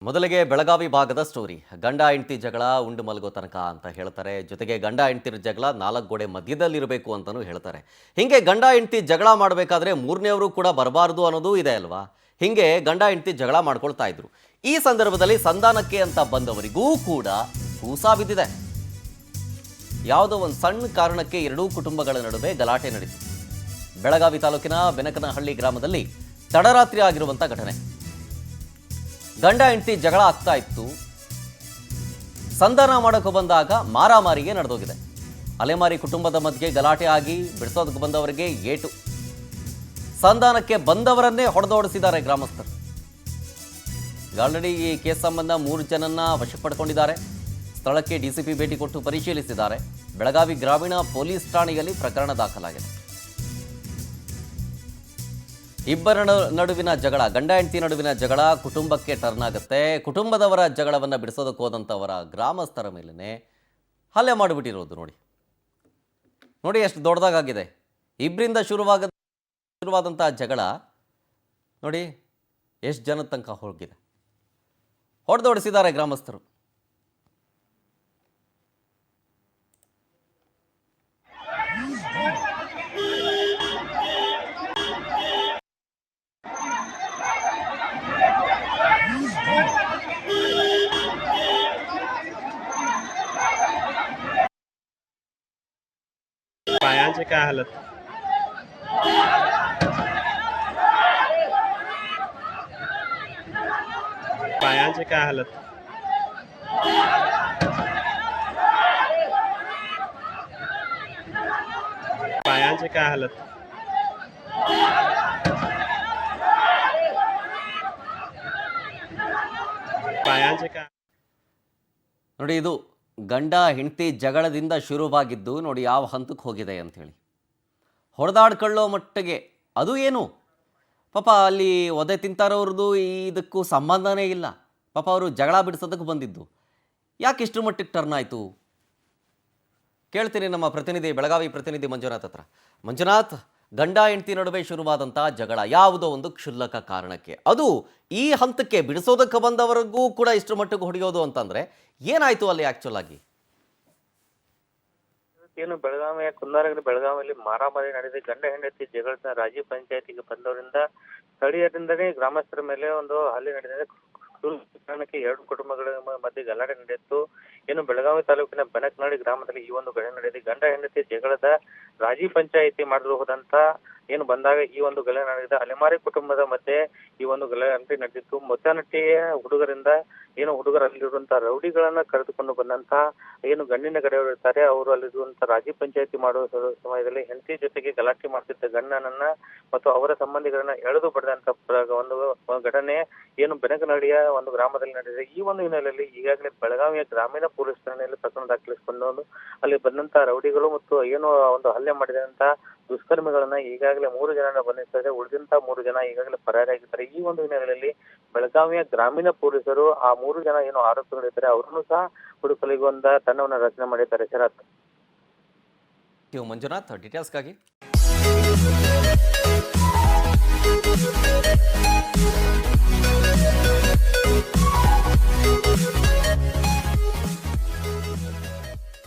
ಮೊದಲಿಗೆ ಬೆಳಗಾವಿ ಭಾಗದ ಸ್ಟೋರಿ. ಗಂಡ ಹೆಂಡತಿ ಜಗಳ ಉಂಡು ಮಲಗೋ ತನಕ ಅಂತ ಹೇಳ್ತಾರೆ. ಜೊತೆಗೆ ಗಂಡ ಹೆಂಡತಿರ ಜಗಳ ನಾಲ್ಕು ಗೋಡೆ ಮಧ್ಯದಲ್ಲಿರಬೇಕು ಅಂತಲೂ ಹೇಳ್ತಾರೆ. ಹಿಂಗೆ ಗಂಡ ಹೆಂಡತಿ ಜಗಳ ಮಾಡಬೇಕಾದ್ರೆ ಮೂರನೇವರು ಕೂಡ ಬರಬಾರ್ದು ಅನ್ನೋದು ಇದೆ ಅಲ್ವಾ. ಹಿಂಗೆ ಗಂಡ ಹೆಂಡತಿ ಜಗಳ ಮಾಡ್ಕೊಳ್ತಾ ಇದ್ರು. ಈ ಸಂದರ್ಭದಲ್ಲಿ ಸಂಧಾನಕ್ಕೆ ಅಂತ ಬಂದವರಿಗೂ ಕೂಡ ಕೂಸಾ ಬಿದ್ದಿದೆ. ಯಾವುದೋ ಒಂದು ಸಣ್ಣ ಕಾರಣಕ್ಕೆ ಎರಡೂ ಕುಟುಂಬಗಳ ನಡುವೆ ಗಲಾಟೆ ನಡೆಯಿತು. ಬೆಳಗಾವಿ ತಾಲೂಕಿನ ಬೆನಕನಹಳ್ಳಿ ಗ್ರಾಮದಲ್ಲಿ ತಡರಾತ್ರಿ ಆಗಿರುವಂಥ ಘಟನೆ. ಗಂಡ ಹೆಂಡತಿ ಜಗಳ ಆಗ್ತಾ ಇತ್ತು. ಸಂಧಾನ ಮಾಡೋಕೆ ಬಂದಾಗ ಮಾರಾಮಾರಿಗೆ ನಡೆದೋಗಿದೆ. ಅಲೆಮಾರಿ ಕುಟುಂಬದ ಮಧ್ಯೆ ಗಲಾಟೆ ಆಗಿ ಬಿಡಿಸೋದಕ್ಕೆ ಬಂದವರಿಗೆ ಏಟು. ಸಂಧಾನಕ್ಕೆ ಬಂದವರನ್ನೇ ಹೊಡೆದೋಡಿಸಿದ್ದಾರೆ ಗ್ರಾಮಸ್ಥರು. ಆಲ್ರೆಡಿ ಈ ಕೇಸ್ ಸಂಬಂಧ 3 ಜನನ್ನ ವಶಪಡಿಸಿಕೊಂಡಿದ್ದಾರೆ. ಸ್ಥಳಕ್ಕೆ ಡಿಸಿಪಿ ಭೇಟಿ ಕೊಟ್ಟು ಪರಿಶೀಲಿಸಿದ್ದಾರೆ. ಬೆಳಗಾವಿ ಗ್ರಾಮೀಣ ಪೊಲೀಸ್ ಠಾಣೆಯಲ್ಲಿ ಪ್ರಕರಣ ದಾಖಲಾಗಿದೆ. ಇಬ್ಬರ ನಡುವಿನ ಜಗಳ, ಗಂಡ ಹೆಂಡತಿ ನಡುವಿನ ಜಗಳ ಕುಟುಂಬಕ್ಕೆ ಟರ್ನ್ ಆಗುತ್ತೆ. ಕುಟುಂಬದವರ ಜಗಳವನ್ನು ಬಿಡಿಸೋದಕ್ಕೆ ಹೋದಂಥವರ ಗ್ರಾಮಸ್ಥರ ಮೇಲೇ ಹಲ್ಲೆ ಮಾಡಿಬಿಟ್ಟಿರೋದು. ನೋಡಿ ಎಷ್ಟು ದೊಡ್ಡದಾಗಿದೆ. ಇಬ್ಬರಿಂದ ಶುರುವಾದಂಥ ಜಗಳ ನೋಡಿ ಎಷ್ಟು ಜನದ ತನಕ ಹೋಗಿದೆ. ಹೊಡೆದೊಡಿಸಿದ್ದಾರೆ ಗ್ರಾಮಸ್ಥರು. पायांची काय हालत पायांची काय हालत पायांची काय हालत पायांची काय ನೋಡಿ, ಇದು ಗಂಡ ಹೆಂಡತಿ ಜಗಳದಿಂದ ಶುರುವಾಗಿದ್ದು ನೋಡಿ ಯಾವ ಹಂತಕ್ಕೆ ಹೋಗಿದೆ ಅಂಥೇಳಿ. ಹೊಡೆದಾಡ್ಕೊಳ್ಳೋ ಮಟ್ಟಿಗೆ. ಅದು ಏನು ಪಾಪ ಅಲ್ಲಿ ಒದೆ ತಿಂತಾರವ್ರದ್ದು ಇದಕ್ಕೂ ಸಂಬಂಧನೇ ಇಲ್ಲ. ಪಾಪ ಅವರು ಜಗಳ ಬಿಡಿಸೋದಕ್ಕೆ ಬಂದಿದ್ದು. ಯಾಕೆ ಇಷ್ಟರ ಮಟ್ಟಿಗೆ ಟರ್ನ್ ಆಯಿತು ಕೇಳ್ತೀನಿ ನಮ್ಮ ಪ್ರತಿನಿಧಿ, ಬೆಳಗಾವಿ ಪ್ರತಿನಿಧಿ ಮಂಜುನಾಥ್ ಹತ್ರ. ಮಂಜುನಾಥ್, ಗಂಡ ಹೆಂಡತಿ ನಡುವೆ ಶುರುವಾದಂಥ ಜಗಳ ಯಾವುದೋ ಒಂದು ಕ್ಷುಲ್ಲಕ ಕಾರಣಕ್ಕೆ, ಅದು ಈ ಹಂತಕ್ಕೆ ಬಿಡಿಸೋದಕ್ಕೆ ಬಂದವರೆಗೂ ಕೂಡ ಇಷ್ಟರ ಮಟ್ಟಿಗೆ ಹೊಡೆಯೋದು ಅಂತಂದರೆ ಏನಾಯಿತು ಅಲ್ಲಿ ಆ್ಯಕ್ಚುಲ್ ಆಗಿ? ಏನು ಬೆಳಗಾವಿಯ ಕುಂದಾನಗರಿ ಬೆಳಗಾವಿಯಲ್ಲಿ ಮಾರಾಮಾರಿ ನಡೆದ ಗಂಡ ಹೆಂಡತಿ ಜಗಳ ರಾಜಿ ಪಂಚಾಯತಿಗೆ ಬಂದವರಿಂದ ಸ್ಥಳೀಯರಿಂದಲೇ ಗ್ರಾಮಸ್ಥರ ಮೇಲೆ ಒಂದು ಹಲ್ಲೆ ನಡೆದಿದೆ. ಕಾರಣಕ್ಕೆ 2 ಕುಟುಂಬಗಳ ಮಧ್ಯೆ ಗಲಾಟೆ ನಡೆಯಿತು. ಏನು ಬೆಳಗಾವಿ ತಾಲೂಕಿನ ಬೆನಕನಹಳ್ಳಿ ಗ್ರಾಮದಲ್ಲಿ ಈ ಒಂದು ಘಟನೆ ನಡೆದಿದೆ. ಗಂಡ ಹೆಂಡತಿ ಜಗಳದ ರಾಜಿ ಪಂಚಾಯಿತಿ ಮಾಡಲು ಹೋದಂತ ಏನು ಬಂದಾಗ ಈ ಒಂದು ಗಲಾಟೆ ನಡೆದಿದೆ. ಅಲೆಮಾರಿ ಕುಟುಂಬದ ಮಧ್ಯೆ ಈ ಒಂದು ಗಲಾಟೆ ನಡೆದಿತ್ತು. ಮೊತ್ತನಟ್ಟಿಯ ಹುಡುಗರಿಂದ ಏನು ಹುಡುಗರಲ್ಲಿರುವಂತಹ ರೌಡಿಗಳನ್ನ ಕರೆದುಕೊಂಡು ಬಂದಂತ ಏನು ಗಂಡಿನ ಕಡೆಯವರು ಇರ್ತಾರೆ, ಅವರು ಅಲ್ಲಿರುವಂತಹ ರಾಜಿ ಪಂಚಾಯತಿ ಮಾಡುವ ಸಮಯದಲ್ಲಿ ಹೆಂಡತಿ ಜೊತೆಗೆ ಗಲಾಟೆ ಮಾಡ್ತಿದ್ದ ಗಂಡನನ್ನ ಮತ್ತು ಅವರ ಸಂಬಂಧಿಗಳನ್ನ ಎಳೆದು ಪಡೆದಂತ ಒಂದು ಘಟನೆ ಏನು ಬೆನಕನಹಳ್ಳಿಯ ಒಂದು ಗ್ರಾಮದಲ್ಲಿ ನಡೆದಿದೆ. ಈ ಒಂದು ಹಿನ್ನೆಲೆಯಲ್ಲಿ ಈಗಾಗಲೇ ಬೆಳಗಾವಿಯ ಗ್ರಾಮೀಣ ಪೊಲೀಸ್ ಠಾಣೆಯಲ್ಲಿ ಪ್ರಕರಣ ದಾಖಲಿಸಿಕೊಂಡು ಅಲ್ಲಿ ಬಂದಂತ ರೌಡಿಗಳು ಮತ್ತು ಏನು ಒಂದು ಹಲ್ಲೆ ಮಾಡಿದಂತ ದುಷ್ಕರ್ಮಿಗಳನ್ನ ಈಗಾಗಲೇ 3 ಜನನ ಬಂಧಿಸಿದ್ದಾರೆ. ಉಳಿದಂತ 3 ಜನ ಈಗಾಗಲೇ ಪರಾರಿಯಾಗಿದ್ದಾರೆ. ಈ ಒಂದು ಹಿನ್ನೆಲೆಯಲ್ಲಿ ಬೆಳಗಾವಿಯ ಗ್ರಾಮೀಣ ಪೊಲೀಸರು ಆ 3 ಜನ ಏನು ಆರೋಪಿಗಳಿದ್ದಾರೆ ಅವರನ್ನು ಸಹ ಹುಡುಕಲಿಗೆ ಒಂದು ತಂಡವನ್ನು ರಚನೆ ಮಾಡಿದ್ದಾರೆ. ಶರತ್, ಮಂಜುನಾಥ್, ಡೀಟೇಲ್ಸ್ಗಾಗಿ.